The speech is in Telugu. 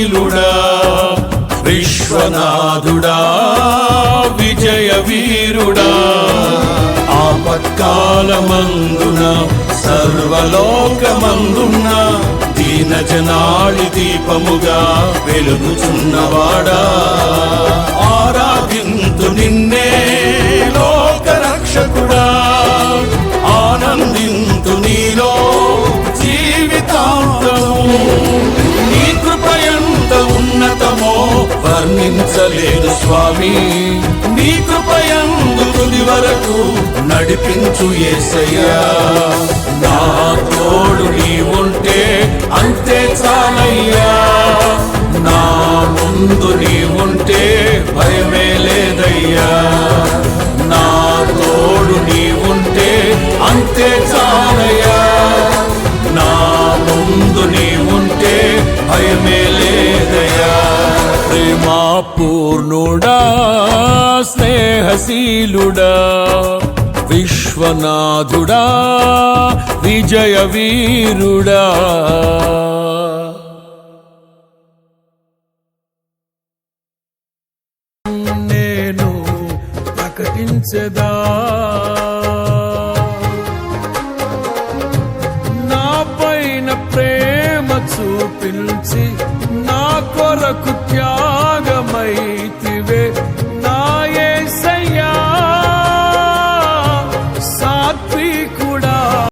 స్నేహశీలుడా విశ్వనాథుడా విజయ వీరుడా ఆపత్కాలమందున సర్వలోకమందున్న దీన జనాళి దీపముగా వెలుగుచున్నవాడా ఆరాధింతు నిన్నే లోక రక్షకుడా ఆనందింతు నీలో జీవితాంతము నీ కృప ఎంత ఉన్నతమో వర్ణించలేదు స్వామి నీ కృపయందు తుది వరకు నడిపించు యేసయ్యా నా తోడు నీ ఉంటే అంతే చాలయ్యా నా ముందు నీ ఉంటే భయమే లేదయ్యా నా తోడు నీ ఉంటే అంతే చాలయ్యా నా ముందు నీ ఉంటే భయమే లేదయ్యా ప్రేమా పూర్ణుడా స్నేహశీలుడా విశ్వనాథుడా విజయ వీరుడా నేను ప్రకటించదా నా పైన ప్రేమ చూపించి నా కొరకు